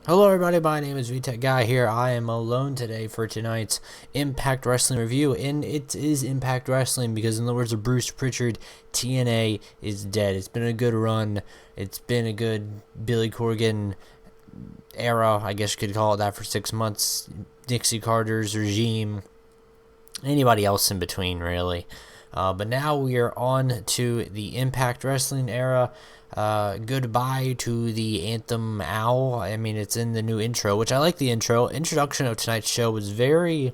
Hello everybody, my name is VTech Guy here. I am alone today for tonight's Impact Wrestling review, and it is Impact Wrestling because in the words of Bruce Pritchard, TNA is dead. It's been a good run. It's been a good Billy Corgan era, I guess you could call it that, for 6 months. Dixie Carter's regime, anybody else in between really. But now we are on to the Impact Wrestling era. Goodbye to the Anthem Owl. I mean, it's in the new intro, which I like the intro. Introduction of tonight's show was very,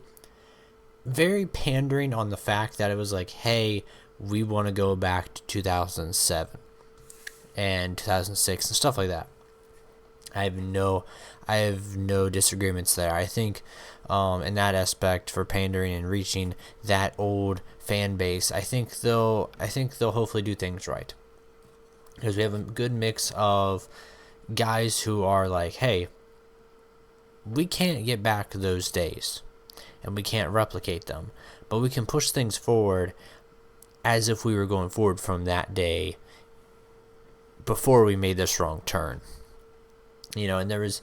very pandering on the fact that it was like, hey, we want to go back to 2007 and 2006 and stuff like that. I have no disagreements there. I think in that aspect for pandering and reaching that old fan base, I think they'll hopefully do things right. Because we have a good mix of guys who are like, hey, we can't get back to those days and we can't replicate them, but we can push things forward as if we were going forward from that day before we made this wrong turn. You know, and there was,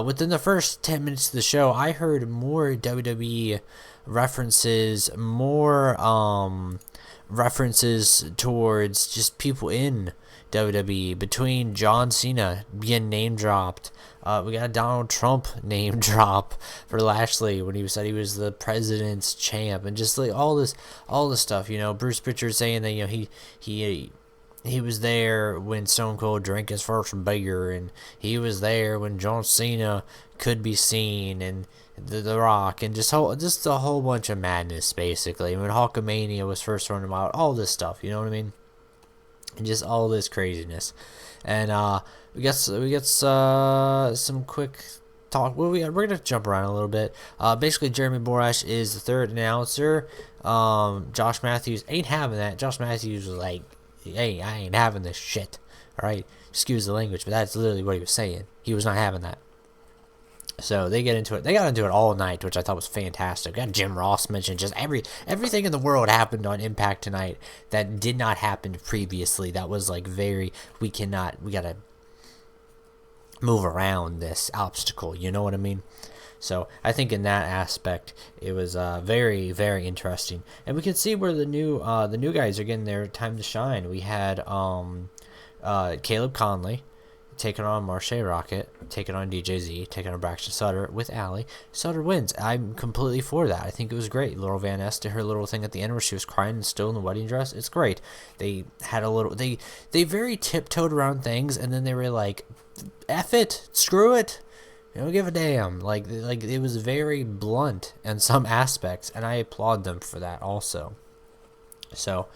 within the first 10 minutes of the show, I heard more WWE references, more references towards just people in WWE, between John Cena being name dropped. We got a Donald Trump name drop for Lashley when he said he was the president's champ, and just like all this stuff. You know, Bruce Pritchard saying that, you know, he was there when Stone Cold drank his first beer, and he was there when John Cena could be seen, and the Rock, and just a whole bunch of madness basically. When Hulkamania was first running out, all this stuff. You know what I mean? And just all this craziness. And we got some quick talk. Well, we're gonna jump around a little bit. Basically, Jeremy Borash is the third announcer. Josh Matthews ain't having that. Josh Matthews was like, "Hey, I ain't having this shit." All right, excuse the language, but that's literally what he was saying. He was not having that. So they get into it. They got into it all night, which I thought was fantastic. We got Jim Ross mentioned just everything in the world happened on Impact tonight that did not happen previously. That was like we gotta move around this obstacle. You know what I mean? So I think in that aspect, it was very, very interesting, and we can see where the new guys are getting their time to shine. We had Caleb Conley taking on Marche Rocket, taking on DJZ, taking on Braxton Sutter with Allie. Sutter wins. I'm completely for that. I think it was great. Laurel Van Ness did her little thing at the end where she was crying and still in the wedding dress. It's great. They had a little, they very tiptoed around things, and then they were like, F it, screw it. You don't give a damn. Like it was very blunt in some aspects, and I applaud them for that also. So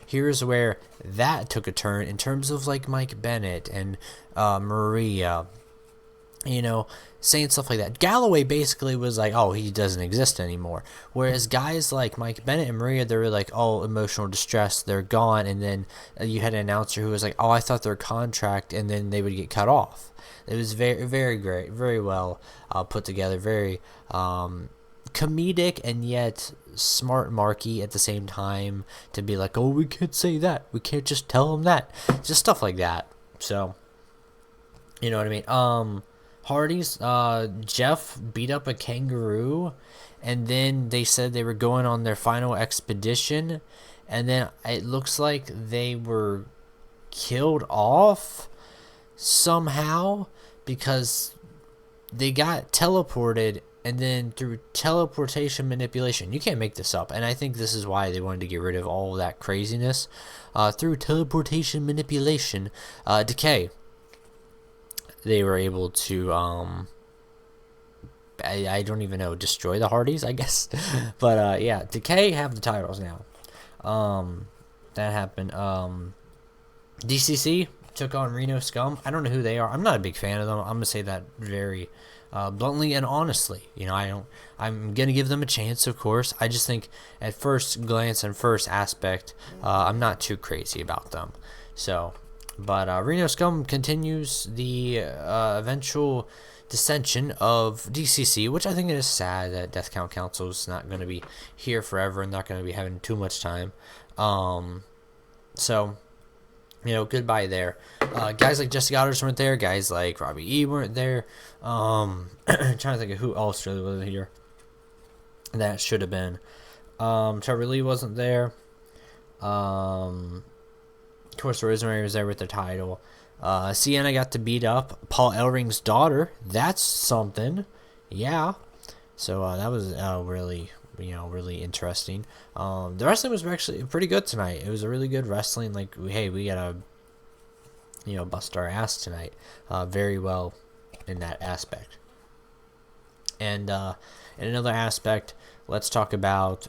here's where that took a turn in terms of like Mike Bennett and Maria, you know, saying stuff like that. Galloway basically was like, oh, he doesn't exist anymore. Whereas guys like Mike Bennett and Maria, they were like, oh, emotional distress, they're gone. And then you had an announcer who was like, oh, I thought their contract, and then they would get cut off. It was very, very great, very well put together, very comedic and yet smart marky at the same time, to be like, oh, we can't say that, we can't just tell them that, just stuff like that. So you know what I mean. Hardy's Jeff beat up a kangaroo, and then they said they were going on their final expedition, and then it looks like they were killed off somehow because they got teleported, and then through teleportation manipulation, you can't make this up, and I think this is why they wanted to get rid of all of that craziness, through teleportation manipulation, Decay, they were able to I don't even know, destroy the Hardys, I guess. But yeah, Decay have the titles now. That happened. DCC took on Reno Scum. I don't know who they are. I'm not a big fan of them. I'm gonna say that very bluntly and honestly. You know, I'm gonna give them a chance, of course. I just think at first glance and first aspect, I'm not too crazy about them. So, but Reno Scum continues the eventual dissension of DCC, which I think it is sad that Death Count Council is not going to be here forever and not going to be having too much time. So Goodbye there. Guys like Jesse Otters weren't there. Guys like Robbie E weren't there. Trying to think of who else really wasn't here. That should have been. Trevor Lee wasn't there. Of course, Rosemary was there with the title. Sienna got to beat up Paul Ellring's daughter. That's something. Yeah. So that was really, really interesting. The wrestling was actually pretty good tonight. It was a really good wrestling. Like, hey, we gotta, bust our ass tonight. Very well in that aspect. And in another aspect, let's talk about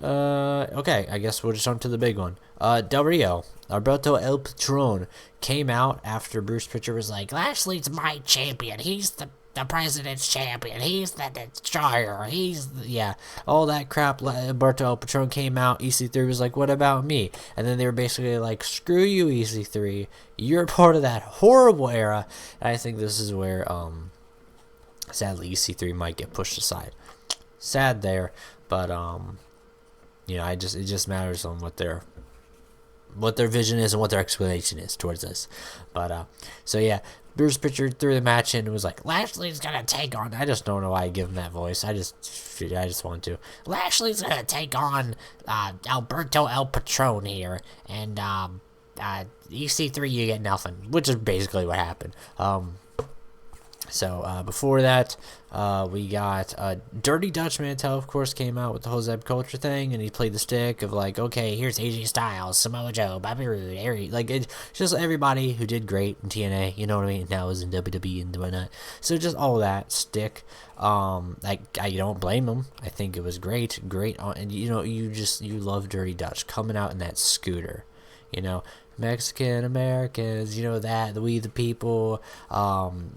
okay, I guess we'll just jump to the big one. Del Rio, Alberto El Patron, came out after Bruce Pritchard was like, Lashley's my champion. He's the president's champion. He's the destroyer. Yeah, all that crap. Alberto El Patron came out. EC3 was like, what about me? And then they were basically like, screw you, EC3. You're part of that horrible era. And I think this is where, sadly, EC3 might get pushed aside. Sad there, but it just matters on what their vision is and what their explanation is towards this. But so yeah, Bruce Pritchard threw the match in and was like, Lashley's gonna take on. I just don't know why I give him that voice. I just want to. Lashley's gonna take on Alberto El Patron here, and EC3 you get nothing, which is basically what happened. So before that, we got Dirty Dutch Mantel, of course, came out with the whole Zeb Culture thing, and he played the stick of like, okay, here's AJ Styles, Samoa Joe, Bobby Roode, Harry, like it's just everybody who did great in TNA, you know what I mean? Now is in WWE and whatnot. So just all that stick. I don't blame him. I think it was great, and you love Dirty Dutch coming out in that scooter, Mexican Americans, that, We the People,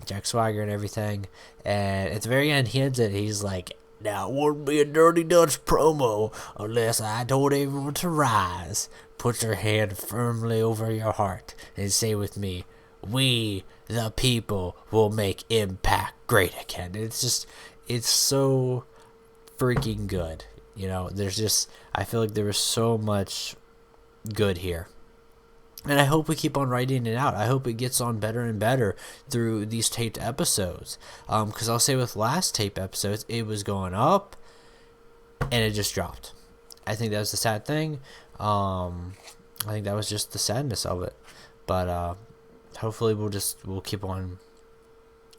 Jack Swagger and everything. And at the very end, he ends it, he's like, now it wouldn't be a Dirty Dutch promo unless I told everyone to rise. Put your hand firmly over your heart and say with me, we the people will make Impact great again. It's so freaking good. I feel like there was so much good here. And I hope we keep on writing it out. I hope it gets on better and better through these taped episodes. Because I'll say with last tape episodes, it was going up, and it just dropped. I think that was the sad thing. I think that was just the sadness of it. But hopefully we'll keep on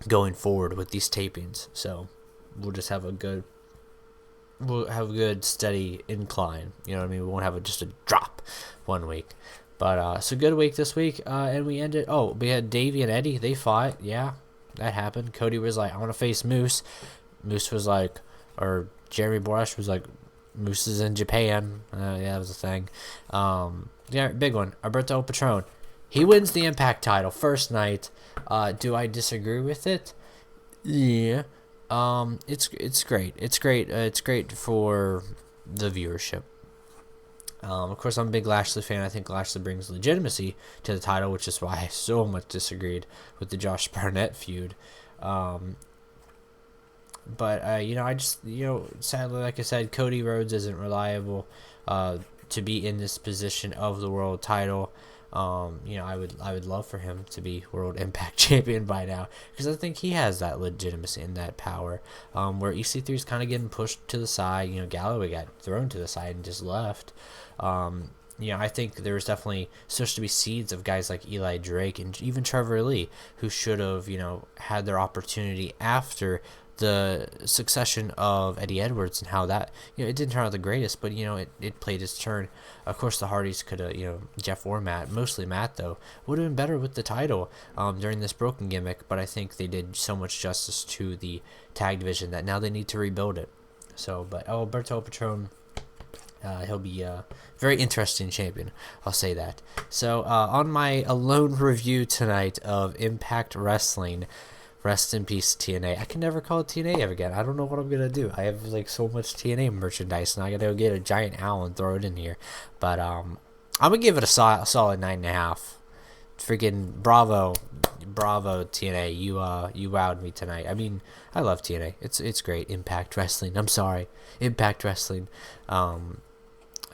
going forward with these tapings. So we'll just have a good steady incline. You know what I mean? We won't have just a drop one week. But, so good week this week, and we ended, we had Davey and Eddie, they fought, yeah, that happened. Cody was like, I want to face Moose. Moose was like, or Jeremy Borash was like, Moose is in Japan, yeah, that was a thing. Yeah, big one, Alberto Patron, he wins the Impact title, first night. Do I disagree with it? Yeah, it's great, it's great for the viewership. Of course, I'm a big Lashley fan. I think Lashley brings legitimacy to the title, which is why I so much disagreed with the Josh Barnett feud. But I just, sadly, like I said, Cody Rhodes isn't reliable to be in this position of the world title. I would love for him to be World Impact Champion by now, because I think he has that legitimacy and that power. Where EC3 is kind of getting pushed to the side. Galloway got thrown to the side and just left. I think there's definitely supposed to be seeds of guys like Eli Drake and even Trevor Lee who should have, had their opportunity after the succession of Eddie Edwards and how that, it didn't turn out the greatest, but, it played its turn. Of course, the Hardys could have, Jeff or Matt, mostly Matt, though, would have been better with the title during this broken gimmick, but I think they did so much justice to the tag division that now they need to rebuild it. So, but Alberto Patron, he'll be a very interesting champion, I'll say that. So, on my alone review tonight of Impact Wrestling, rest in peace, TNA. I can never call it TNA ever again. I don't know what I'm gonna do. I have so much TNA merchandise, and I gotta go get a giant owl and throw it in here. But I'm gonna give it a solid 9.5. Freaking bravo, TNA. You wowed me tonight. I mean, I love TNA. It's great. Impact Wrestling. I'm sorry, Impact Wrestling.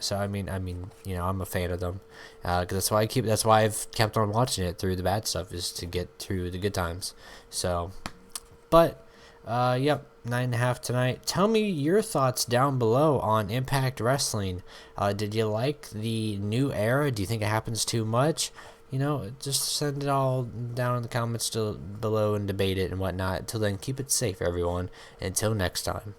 So you know, I'm a fan of them. 'Cause that's why I've kept on watching it through the bad stuff, is to get through the good times. So, but yep, 9.5 tonight. Tell me your thoughts down below on Impact Wrestling. Did you like the new era? Do you think it happens too much? You know, just send it all down in the comments below and debate it and whatnot. Until then, keep it safe, everyone. Until next time.